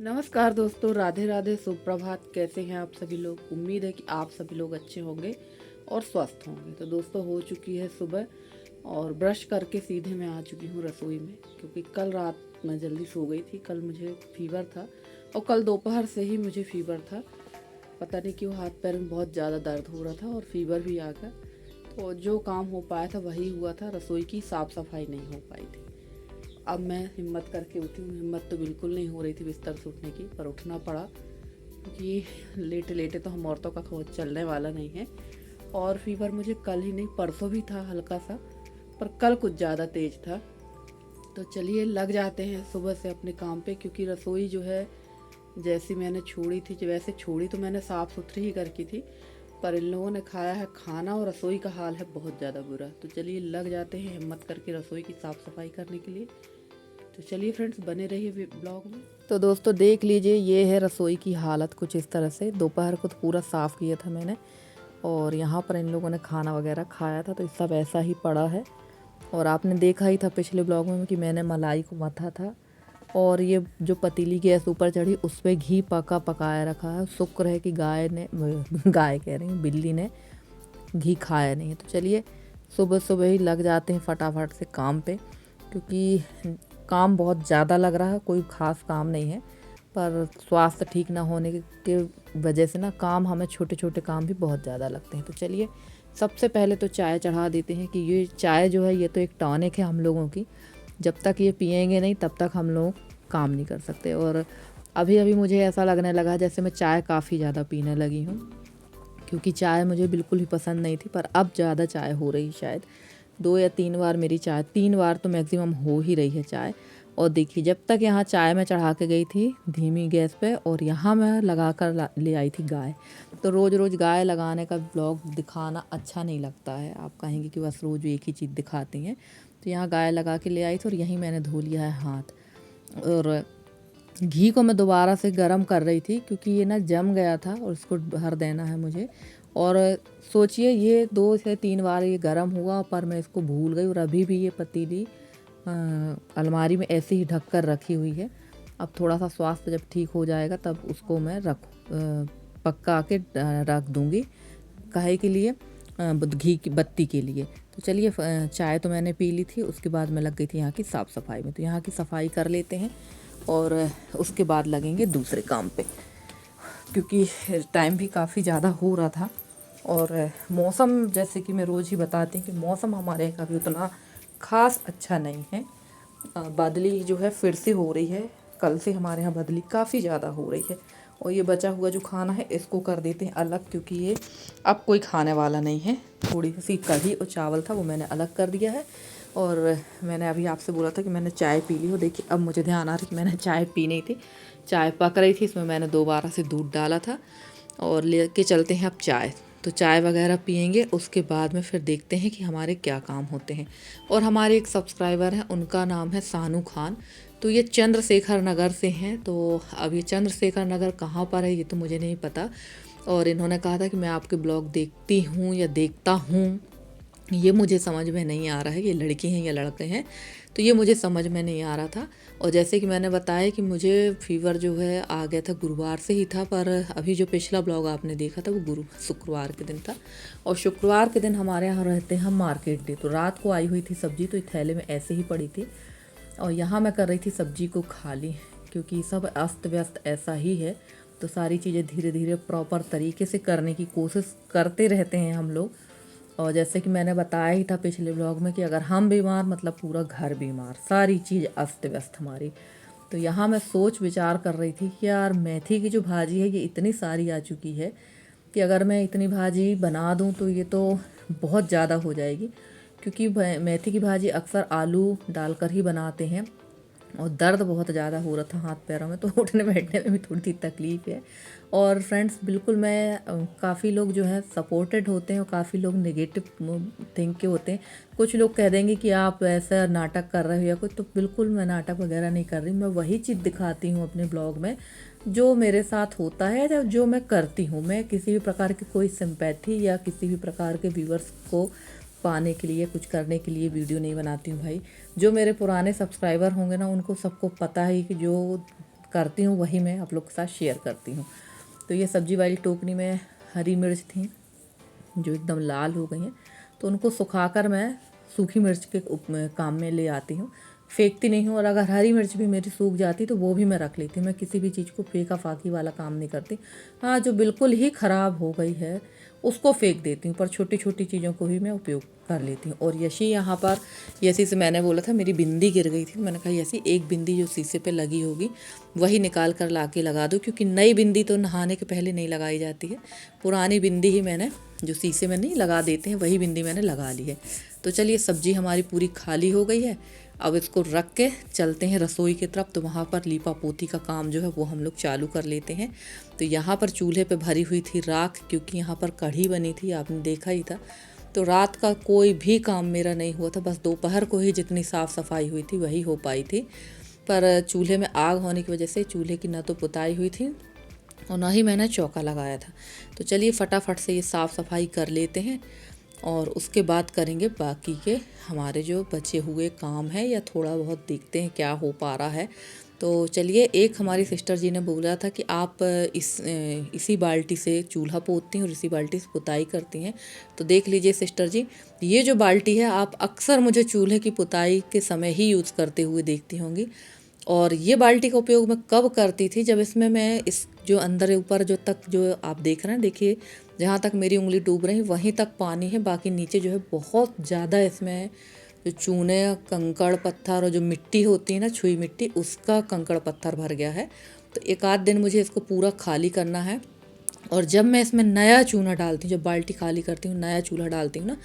नमस्कार दोस्तों, राधे राधे, सुप्रभात। कैसे हैं आप सभी लोग? उम्मीद है कि आप सभी लोग अच्छे होंगे और स्वस्थ होंगे। तो दोस्तों, हो चुकी है सुबह और ब्रश करके सीधे मैं आ चुकी हूँ रसोई में, क्योंकि कल रात मैं जल्दी सो गई थी। कल मुझे फीवर था और कल दोपहर से ही मुझे फीवर था। पता नहीं क्यों हाथ पैर में बहुत ज़्यादा दर्द हो रहा था और फीवर भी आ गया। तो जो काम हो पाया था वही हुआ था, रसोई की साफ़ सफाई नहीं हो पाई थी। अब मैं हिम्मत करके उठी हूँ। हिम्मत तो बिल्कुल नहीं हो रही थी बिस्तर से उठने की, पर उठना पड़ा, क्योंकि लेटे लेटे तो हम औरतों का खौज चलने वाला नहीं है। और फीवर मुझे कल ही नहीं परसों भी था हल्का सा, पर कल कुछ ज़्यादा तेज था। तो चलिए लग जाते हैं सुबह से अपने काम पे, क्योंकि रसोई जो है जैसी मैंने छोड़ी थी, वैसे छोड़ी तो मैंने साफ़ सुथरी ही करकी थी, पर इन लोगों ने खाया है खाना और रसोई का हाल है बहुत ज़्यादा बुरा। तो चलिए लग जाते हैं हिम्मत करके रसोई की साफ़ सफाई करने के लिए। तो चलिए फ्रेंड्स, बने रहिए ब्लॉग में। तो दोस्तों देख लीजिए, ये है रसोई की हालत कुछ इस तरह से। दोपहर को तो पूरा साफ़ किया था मैंने, और यहाँ पर इन लोगों ने खाना वगैरह खाया था, तो सब ऐसा ही पड़ा है। और आपने देखा ही था पिछले ब्लॉग में कि मैंने मलाई को मथा था, और ये जो पतीली गैस ऊपर चढ़ी उस पर घी पकाया रखा है। शुक्र है कि गाय ने गाय कह रही हूँ, बिल्ली ने घी खाया नहीं है। तो चलिए सुबह सुबह ही लग जाते हैं फटाफट से काम पे, क्योंकि काम बहुत ज़्यादा लग रहा है। कोई ख़ास काम नहीं है, पर स्वास्थ्य ठीक ना होने के वजह से ना काम, हमें छोटे छोटे काम भी बहुत ज़्यादा लगते हैं। तो चलिए सबसे पहले तो चाय चढ़ा देते हैं, कि ये चाय जो है ये तो एक टॉनिक है हम लोगों की। जब तक ये पिएंगे नहीं तब तक हम लोग काम नहीं कर सकते। और अभी अभी मुझे ऐसा लगने लगा जैसे मैं चाय काफ़ी ज़्यादा पीने लगी हूँ, क्योंकि चाय मुझे बिल्कुल भी पसंद नहीं थी, पर अब ज़्यादा चाय हो रही शायद। 2 या 3 बार मेरी चाय, 3 बार तो मैक्सिमम हो ही रही है चाय। और देखिए, जब तक यहाँ चाय मैं चढ़ा के गई थी धीमी गैस पे, और यहाँ मैं लगा कर ले आई थी गाय। तो रोज़ रोज़ गाय लगाने का ब्लॉग दिखाना अच्छा नहीं लगता है। आप कहेंगे कि बस रोज़ एक ही चीज़ दिखाती हैं। तो यहाँ गाय लगा के ले आई थी, और यहीं मैंने धो लिया है हाथ। और घी को मैं दोबारा से गरम कर रही थी, क्योंकि ये ना जम गया था और इसको भर देना है मुझे। और सोचिए, ये 2 से 3 बार ये गरम हुआ, पर मैं इसको भूल गई, और अभी भी ये पतीली अलमारी में ऐसे ही ढक कर रखी हुई है। अब थोड़ा सा स्वास्थ्य जब ठीक हो जाएगा तब उसको मैं पक्का के रख दूँगी, काहे के लिए, घी की बत्ती के लिए। तो चलिए, चाय तो मैंने पी ली थी, उसके बाद मैं लग गई थी यहाँ की साफ़ सफाई में। तो यहाँ की सफाई कर लेते हैं और उसके बाद लगेंगे दूसरे काम पे, क्योंकि टाइम भी काफ़ी ज़्यादा हो रहा था। और मौसम, जैसे कि मैं रोज़ ही बताती हूँ कि मौसम हमारे यहाँ का भी उतना ख़ास अच्छा नहीं है। बदली जो है फिर से हो रही है। कल से हमारे यहाँ बदली काफ़ी ज़्यादा हो रही है। और ये बचा हुआ जो खाना है इसको कर देते हैं अलग, क्योंकि ये अब कोई खाने वाला नहीं है। थोड़ी सी कढ़ी और चावल था, वो मैंने अलग कर दिया है। और मैंने अभी आपसे बोला था कि मैंने चाय पी ली हो। देखिए, अब मुझे ध्यान आ रहा है कि मैंने चाय पी नहीं थी। चाय पक रही थी, इसमें मैंने दोबारा से दूध डाला था। और लेके चलते हैं अब चाय। तो चाय वगैरह पियेंगे, उसके बाद में फिर देखते हैं कि हमारे क्या काम होते हैं। और हमारे एक सब्सक्राइबर हैं, उनका नाम है सानू खान। तो ये चंद्रशेखर नगर से हैं। तो अब ये चंद्रशेखर नगर कहाँ पर है ये तो मुझे नहीं पता। और इन्होंने कहा था कि मैं आपके ब्लॉग देखती हूँ या देखता हूँ, ये मुझे समझ में नहीं आ रहा है, ये लड़की हैं या लड़के हैं, तो ये मुझे समझ में नहीं आ रहा था। और जैसे कि मैंने बताया कि मुझे फीवर जो है आ गया था, गुरुवार से ही था, पर अभी जो पिछला ब्लॉग आपने देखा था वो शुक्रवार के दिन था। और शुक्रवार के दिन हमारे यहाँ रहते हैं हम मार्केट डे। तो रात को आई हुई थी सब्जी, तो थैले में ऐसे ही पड़ी थी, और यहाँ मैं कर रही थी सब्जी को खाली, क्योंकि सब अस्त व्यस्त ऐसा ही है। तो सारी चीज़ें धीरे धीरे प्रॉपर तरीके से करने की कोशिश करते रहते हैं हम लोग। और जैसे कि मैंने बताया ही था पिछले ब्लॉग में कि अगर हम बीमार मतलब पूरा घर बीमार, सारी चीज़ अस्त व्यस्त हमारी। तो यहाँ मैं सोच विचार कर रही थी कि यार, मेथी की जो भाजी है ये इतनी सारी आ चुकी है कि अगर मैं इतनी भाजी बना दूँ तो ये तो बहुत ज़्यादा हो जाएगी, क्योंकि मेथी की भाजी अक्सर आलू डालकर ही बनाते हैं। और दर्द बहुत ज़्यादा हो रहा था हाथ पैरों में, तो उठने बैठने में भी थोड़ी सी तकलीफ़ है। और फ्रेंड्स, बिल्कुल मैं काफ़ी लोग जो है सपोर्टेड होते हैं और काफ़ी लोग नेगेटिव थिंक के होते हैं। कुछ लोग कह देंगे कि आप ऐसा नाटक कर रहे हो या कुछ, तो बिल्कुल मैं नाटक वगैरह नहीं कर रही। मैं वही चीज़ दिखाती हूँ अपने ब्लॉग में जो मेरे साथ होता है या जो मैं करती हूँ। मैं किसी भी प्रकार की कोई सिंपैथी या किसी भी प्रकार के व्यूवर्स को पाने के लिए, कुछ करने के लिए वीडियो नहीं बनाती हूँ भाई। जो मेरे पुराने सब्सक्राइबर होंगे ना, उनको सबको पता है कि जो करती हूँ वही मैं आप लोग के साथ शेयर करती हूँ। तो ये सब्जी वाली टोकरी में हरी मिर्च थी जो एकदम लाल हो गई हैं, तो उनको सुखाकर मैं सूखी मिर्च के काम में ले आती हूँ, फेंकती नहीं हूँ। और अगर हरी मिर्च भी मेरी सूख जाती तो वो भी मैं रख लेती हूँ। मैं किसी भी चीज़ को फेंका फाकी वाला काम नहीं करती। हाँ, जो बिल्कुल ही ख़राब हो गई है उसको फेंक देती हूँ, पर छोटी छोटी चीज़ों को भी मैं उपयोग कर लेती हूँ। और यशी यहाँ पर, यशी से मैंने बोला था मेरी बिंदी गिर गई थी, मैंने कहा यशी एक बिंदी जो शीशे पे लगी होगी वही निकाल कर ला के लगा दो, क्योंकि नई बिंदी तो नहाने के पहले नहीं लगाई जाती है। पुरानी बिंदी ही मैंने जो शीशे में नहीं लगा देते हैं वही बिंदी मैंने लगा ली है। तो चलिए सब्जी हमारी पूरी खाली हो गई है। अब इसको रख के चलते हैं रसोई की तरफ। तो वहाँ पर लीपा पोती का काम जो है वो हम लोग चालू कर लेते हैं। तो यहाँ पर चूल्हे पे भरी हुई थी राख, क्योंकि यहाँ पर कढ़ी बनी थी, आपने देखा ही था। तो रात का कोई भी काम मेरा नहीं हुआ था, बस दोपहर को ही जितनी साफ़ सफाई हुई थी वही हो पाई थी। पर चूल्हे में आग होने की वजह से चूल्हे की ना तो पुताई हुई थी और ना ही मैंने चौका लगाया था। तो चलिए फटाफट से ये साफ़ सफाई कर लेते हैं और उसके बाद करेंगे बाकी के हमारे जो बचे हुए काम है, या थोड़ा बहुत देखते हैं क्या हो पा रहा है। तो चलिए, एक हमारी सिस्टर जी ने बोला था कि आप इसी बाल्टी से चूल्हा पोतती हैं और इसी बाल्टी से पुताई करती हैं। तो देख लीजिए सिस्टर जी, ये जो बाल्टी है आप अक्सर मुझे चूल्हे की पुताई के समय ही यूज़ करते हुए देखती होंगी। और ये बाल्टी का उपयोग मैं कब करती थी, जब इसमें मैं इस जो अंदर ऊपर जो तक जो आप देख रहे हैं, देखिए जहाँ तक मेरी उंगली डूब रही वहीं तक पानी है, बाकी नीचे जो है बहुत ज़्यादा इसमें जो चूने कंकड़ पत्थर और जो मिट्टी होती है ना, छुई मिट्टी, उसका कंकड़ पत्थर भर गया है। तो एक आध दिन मुझे इसको पूरा खाली करना है। और जब मैं इसमें नया चूना डालती हूँ, जब बाल्टी खाली करती हूँ नया चूल्हा डालती हूँ ना,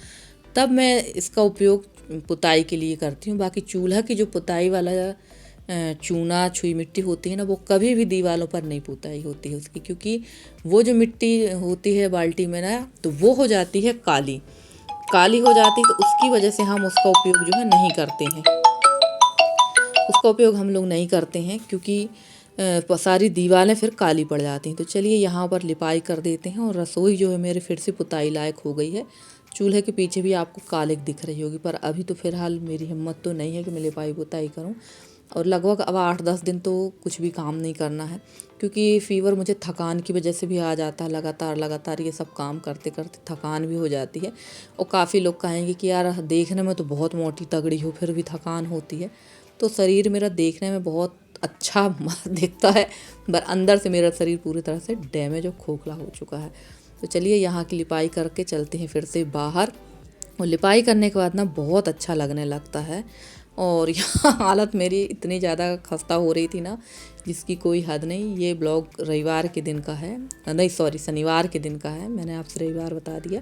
तब मैं इसका उपयोग पुताई के लिए करती हूँ। बाकी चूल्हा की जो पुताई वाला चूना छुई मिट्टी होती है ना, वो कभी भी दीवारों पर नहीं पुताई होती है उसकी, क्योंकि वो जो मिट्टी होती है बाल्टी में ना, तो वो हो जाती है काली काली हो जाती है। तो उसकी वजह से हम उसका उपयोग जो है नहीं करते हैं, उसका उपयोग हम लोग नहीं करते हैं, क्योंकि सारी दीवारें फिर काली पड़ जाती हैं। तो चलिए यहाँ पर लिपाई कर देते हैं। और रसोई जो है मेरे फिर से पुताई लायक हो गई है। चूल्हे के पीछे भी आपको कालिक दिख रही होगी, पर अभी तो फिलहाल मेरी हिम्मत तो नहीं है कि मैं लिपाई पुताई करूँ। और लगभग अब 8-10 दिन तो कुछ भी काम नहीं करना है, क्योंकि फ़ीवर मुझे थकान की वजह से भी आ जाता है। लगातार ये सब काम करते करते थकान भी हो जाती है। और काफ़ी लोग कहेंगे कि यार देखने में तो बहुत मोटी तगड़ी हो, फिर भी थकान होती है। तो शरीर मेरा देखने में बहुत अच्छा दिखता है, पर अंदर से मेरा शरीर पूरी तरह से डैमेज और खोखला हो चुका है। तो चलिए यहाँ की लिपाई करके चलते हैं फिर से बाहर। और लिपाई करने के बाद ना बहुत अच्छा लगने लगता है। और यहाँ हालत मेरी इतनी ज़्यादा खस्ता हो रही थी ना, जिसकी कोई हद नहीं। ये ब्लॉग रविवार के दिन का है, नहीं सॉरी शनिवार के दिन का है, मैंने आपसे रविवार बता दिया।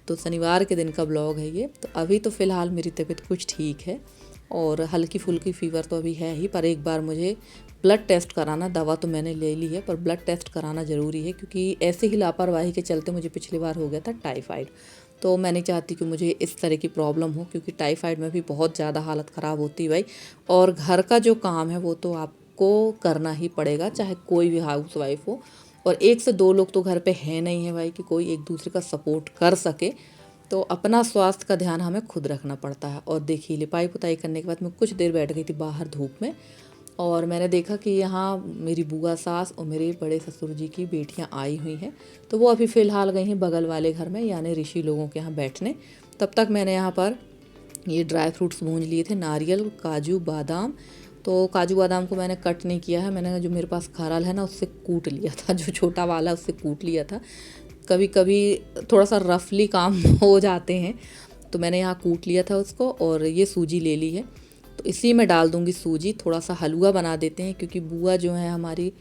तो शनिवार के दिन का ब्लॉग है ये। तो अभी तो फ़िलहाल मेरी तबीयत कुछ ठीक है और हल्की फुल्की फ़ीवर तो अभी है ही, पर एक बार मुझे ब्लड टेस्ट कराना, दवा तो मैंने ले ली है पर ब्लड टेस्ट कराना ज़रूरी है, क्योंकि ऐसे ही लापरवाही के चलते मुझे पिछली बार हो गया था टाइफाइड। तो मैं नहीं चाहती कि मुझे इस तरह की प्रॉब्लम हो, क्योंकि टाइफाइड में भी बहुत ज़्यादा हालत ख़राब होती है भाई। और घर का जो काम है वो तो आपको करना ही पड़ेगा, चाहे कोई भी हाउस वाइफ हो। और 1 से 2 लोग तो घर पे है नहीं है भाई कि कोई एक दूसरे का सपोर्ट कर सके। तो अपना स्वास्थ्य का ध्यान हमें खुद रखना पड़ता है। और देखिए लिपाई पुताई करने के बाद मैं कुछ देर बैठ गई थी बाहर धूप में, और मैंने देखा कि यहाँ मेरी बुआ सास और मेरे बड़े ससुर जी की बेटियाँ आई हुई हैं। तो वो अभी फ़िलहाल गई हैं बगल वाले घर में, यानी ऋषि लोगों के यहाँ बैठने। तब तक मैंने यहाँ पर ये ड्राई फ्रूट्स भूंज लिए थे, नारियल, काजू, बादाम। तो काजू बादाम को मैंने कट नहीं किया है, मैंने जो मेरे पास खरल है ना उससे कूट लिया था, जो छोटा वाला उससे कूट लिया था। कभी कभी थोड़ा सा रफली काम हो जाते हैं, तो मैंने यहाँ कूट लिया था उसको। और ये सूजी ले ली है, तो इसी में डाल दूँगी सूजी। थोड़ा सा हलवा बना देते हैं, क्योंकि बुआ जो है हमारी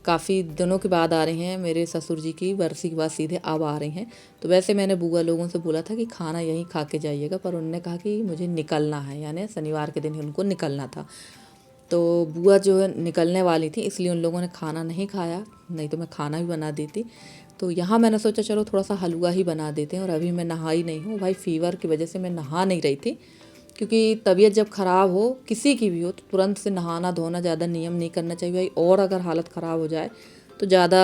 काफ़ी दिनों के बाद आ रही हैं, मेरे ससुर जी की बरसी के बाद सीधे अब आ रही हैं। तो वैसे मैंने बुआ लोगों से बोला था कि खाना यहीं खा के जाइएगा, पर उन्होंने कहा कि मुझे निकलना है, यानी शनिवार के दिन ही उनको निकलना था। तो बुआ जो है निकलने वाली थी, इसलिए उन लोगों ने खाना नहीं खाया, नहीं तो मैं खाना भी बना देती। तो यहाँ मैंने सोचा चलो थोड़ा सा हलवा ही बना देते हैं। और अभी मैं नहाई नहीं हूँ भाई, फ़ीवर की वजह से मैं नहा नहीं रही थी, क्योंकि तबीयत जब ख़राब हो किसी की भी हो तो तुरंत से नहाना धोना ज़्यादा नियम नहीं करना चाहिए भाई। और अगर हालत ख़राब हो जाए तो ज़्यादा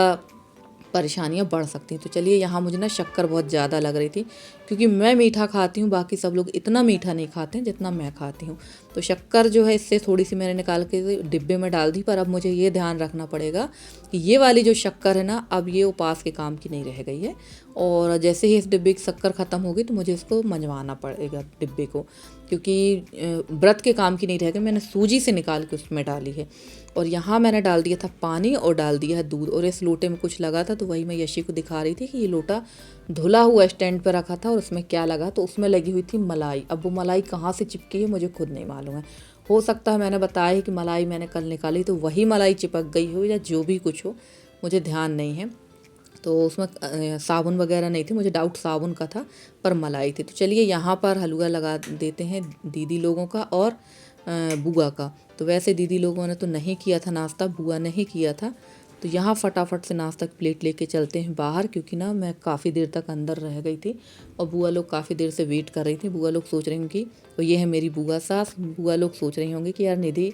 परेशानियाँ बढ़ सकती हैं। तो चलिए यहाँ मुझे ना शक्कर बहुत ज़्यादा लग रही थी, क्योंकि मैं मीठा खाती हूँ, बाकी सब लोग इतना मीठा नहीं खाते हैं जितना मैं खाती हूँ। तो शक्कर जो है इससे थोड़ी सी मैंने निकाल के डिब्बे में डाल दी, पर अब मुझे ये ध्यान रखना पड़ेगा कि ये वाली जो शक्कर है ना, अब ये उपास के काम की नहीं रह गई है। और जैसे ही इस डिब्बे की शक्कर ख़त्म होगी तो मुझे इसको मंजवाना पड़ेगा डिब्बे को, क्योंकि व्रत के काम की नहीं रह गई। मैंने सूजी से निकाल के उसमें डाली है। और यहाँ मैंने डाल दिया था पानी और डाल दिया है दूध, और इस लोटे में कुछ लगा था, तो वही मैं यशी को दिखा रही थी कि ये लोटा धुला हुआ स्टैंड पर रखा था और उसमें क्या लगा, तो उसमें लगी हुई थी मलाई। अब वो मलाई कहाँ से चिपकी है मुझे खुद नहीं मालूम है। हो सकता है मैंने बताया कि मलाई मैंने कल निकाली तो वही मलाई चिपक गई हो, या जो भी कुछ हो, मुझे ध्यान नहीं है। तो उसमें साबुन वगैरह नहीं थी, मुझे डाउट साबुन का था, पर मलाई थी। तो चलिए यहाँ पर हलवा लगा देते हैं दीदी लोगों का और बुआ का। तो वैसे दीदी लोगों ने तो नहीं किया था नाश्ता, बुआ ने ही किया था। तो यहाँ फटाफट से नाश्ता की प्लेट लेके चलते हैं बाहर, क्योंकि ना मैं काफ़ी देर तक अंदर रह गई थी और बुआ लोग काफ़ी देर से वेट कर रही थी। बुआ लोग सोच रही होंगी, और ये है मेरी बुआ सास, बुआ लोग सोच रही होंगी कि यार निधि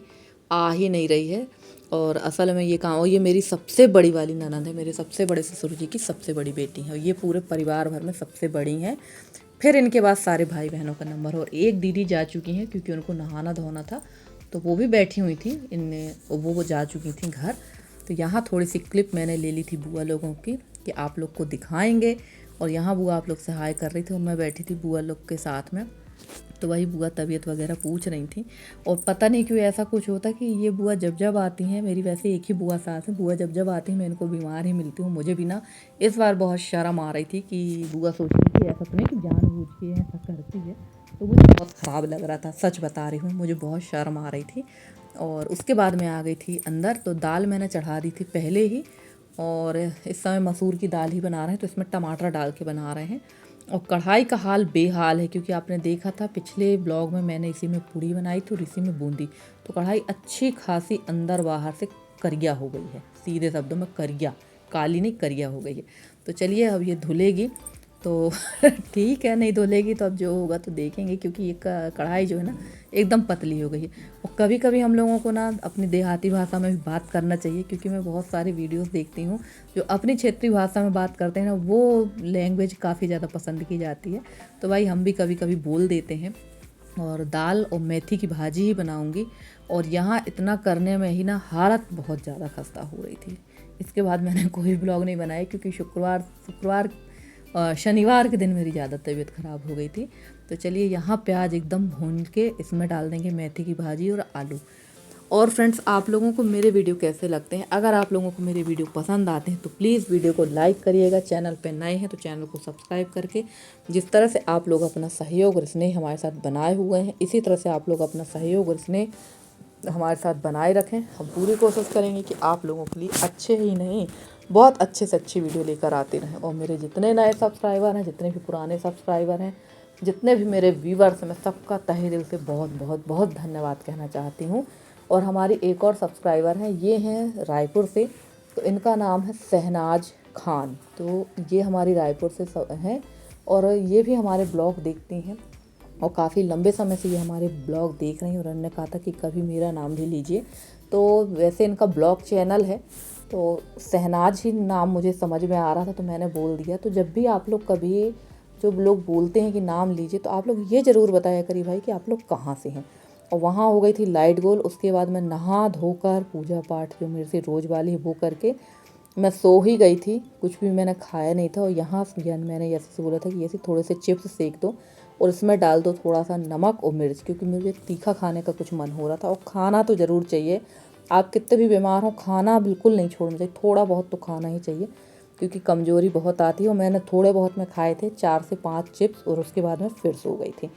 आ ही नहीं रही है। और असल में ये काम, और ये मेरी सबसे बड़ी वाली ननद है, मेरे सबसे बड़े ससुर जी की सबसे बड़ी बेटी है, और ये पूरे परिवार भर में सबसे बड़ी हैं। फिर इनके बाद सारे भाई बहनों का नंबर, और एक दीदी जा चुकी हैं क्योंकि उनको नहाना धोना था, तो वो भी बैठी हुई थी, इनने वो जा चुकी थी घर। तो यहाँ थोड़ी सी क्लिप मैंने ले ली थी बुआ लोगों की कि आप लोग को दिखाएंगे। और यहाँ बुआ आप लोग से हाय कर रही थी और मैं बैठी थी बुआ लोग के साथ में। तो वही बुआ तबीयत वगैरह पूछ रही थी, और पता नहीं क्यों ऐसा कुछ होता कि ये बुआ जब जब आती हैं, मेरी वैसे एक ही बुआ सास है, बुआ जब जब आती हैं मैं इनको बीमार ही मिलती हूँ। मुझे भी ना इस बार बहुत शर्म आ रही थी कि बुआ सोच रही थी ऐसा तो नहीं कि जानबूझ के ऐसा करती है, तो मुझे बहुत ख़राब लग रहा था, सच बता रही हूँ, मुझे बहुत शर्म आ रही थी। और उसके बाद मैं आ गई थी अंदर। तो दाल मैंने चढ़ा दी थी पहले ही, और इस समय मसूर की दाल ही बना रहे हैं, तो इसमें टमाटर डाल के बना रहे हैं। और कढ़ाई का हाल बेहाल है, क्योंकि आपने देखा था पिछले ब्लॉग में मैंने इसी में पूड़ी बनाई थी और इसी में बूंदी। तो कढ़ाई अच्छी खासी अंदर बाहर से करिया हो गई है, सीधे शब्दों में करिया, काली नहीं करिया हो गई है। तो चलिए अब ये धुलेगी तो ठीक है, नहीं धुलेगी तो अब जो होगा तो देखेंगे, क्योंकि ये कढ़ाई जो है ना एकदम पतली हो गई है। और कभी कभी हम लोगों को ना अपनी देहाती भाषा में भी बात करना चाहिए, क्योंकि मैं बहुत सारी वीडियोस देखती हूँ जो अपनी क्षेत्रीय भाषा में बात करते हैं ना, वो लैंग्वेज काफ़ी ज़्यादा पसंद की जाती है। तो भाई हम भी कभी कभी बोल देते हैं। और दाल और मेथी की भाजी ही बनाऊंगी। और यहाँ इतना करने में ही ना हालत बहुत ज़्यादा खस्ता हो रही थी। इसके बाद मैंने कोई ब्लॉग नहीं बनाया, क्योंकि शनिवार के दिन मेरी ज़्यादा तबीयत ख़राब हो गई थी। तो चलिए यहाँ प्याज एकदम भून के इसमें डाल देंगे मेथी की भाजी और आलू। और फ्रेंड्स, आप लोगों को मेरे वीडियो कैसे लगते हैं? अगर आप लोगों को मेरे वीडियो पसंद आते हैं तो प्लीज़ वीडियो को लाइक करिएगा। चैनल पे नए हैं तो चैनल को सब्सक्राइब करके, जिस तरह से आप लोग अपना सहयोग और स्नेह हमारे साथ बनाए हुए हैं, इसी तरह से आप लोग अपना सहयोग और स्नेह हमारे साथ बनाए रखें। हम पूरी कोशिश करेंगे कि आप लोगों के लिए अच्छे ही नहीं, बहुत अच्छे से अच्छी वीडियो लेकर आते रहें। और मेरे जितने नए सब्सक्राइबर हैं, जितने भी पुराने सब्सक्राइबर हैं, जितने भी मेरे व्यूवर्स हैं, मैं सबका तहे दिल से बहुत बहुत बहुत धन्यवाद कहना चाहती हूँ। और हमारी एक और सब्सक्राइबर हैं, ये हैं रायपुर से, तो इनका नाम है शहनाज खान। तो ये हमारी रायपुर से हैं और ये भी हमारे ब्लॉग देखती हैं और काफ़ी लंबे समय से ये हमारे ब्लॉग देख रही हैं। और उन्होंने कहा था कि कभी मेरा नाम भी लीजिए। तो वैसे इनका ब्लॉग चैनल है, तो शहनाज ही नाम मुझे समझ में आ रहा था तो मैंने बोल दिया। तो जब भी आप लोग कभी जो लोग बोलते हैं कि नाम लीजिए, तो आप लोग ये ज़रूर बताया करिए भाई कि आप लोग कहाँ से हैं। और वहाँ हो गई थी लाइट गोल। उसके बाद मैं नहा धोकर पूजा पाठ जो मेरे से रोज़ वाली है वो करके मैं सो ही गई थी। कुछ भी मैंने खाया नहीं था। और यहाँ मैंने ऐसे से बोला था कि ऐसे थोड़े से चिप्स सेक दो और इसमें डाल दो थोड़ा सा नमक और मिर्च, क्योंकि मुझे तीखा खाने का कुछ मन हो रहा था। और खाना तो ज़रूर चाहिए, आप कितने भी बीमार हो खाना बिल्कुल नहीं छोड़ना चाहिए, थोड़ा बहुत तो खाना ही चाहिए, क्योंकि कमज़ोरी बहुत आती है। और मैंने थोड़े बहुत में खाए थे 4 से 5 चिप्स, और उसके बाद मैं फिर सो गई थी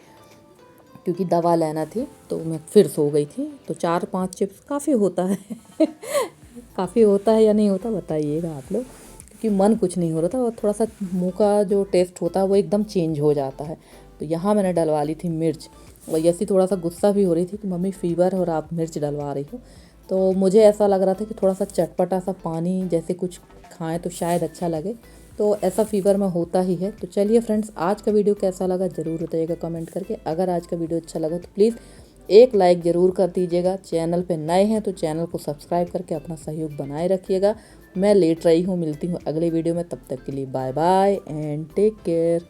क्योंकि दवा लेना थी, तो मैं फिर सो गई थी। तो 4-5 चिप्स काफ़ी होता है काफ़ी होता है या नहीं होता बताइएगा आप लोग, क्योंकि मन कुछ नहीं हो रहा था और थोड़ा सा मुंह का जो टेस्ट होता है वो एकदम चेंज हो जाता है। तो यहाँ मैंने डलवा ली थी मिर्च। और यसी थोड़ा सा गुस्सा भी हो रही थी कि मम्मी फीवर है और आप मिर्च डलवा रही हो। तो मुझे ऐसा लग रहा था कि थोड़ा सा चटपटा सा पानी जैसे कुछ खाएं तो शायद अच्छा लगे। तो ऐसा फीवर में होता ही है। तो चलिए फ्रेंड्स, आज का वीडियो कैसा लगा ज़रूर बताइएगा कमेंट करके। अगर आज का वीडियो अच्छा लगा तो प्लीज़ एक लाइक ज़रूर कर दीजिएगा। चैनल पे नए हैं तो चैनल को सब्सक्राइब करके अपना सहयोग बनाए रखिएगा। मैं लेट रही हूँ। मिलती हूँ अगले वीडियो में, तब तक के लिए bye bye and take care.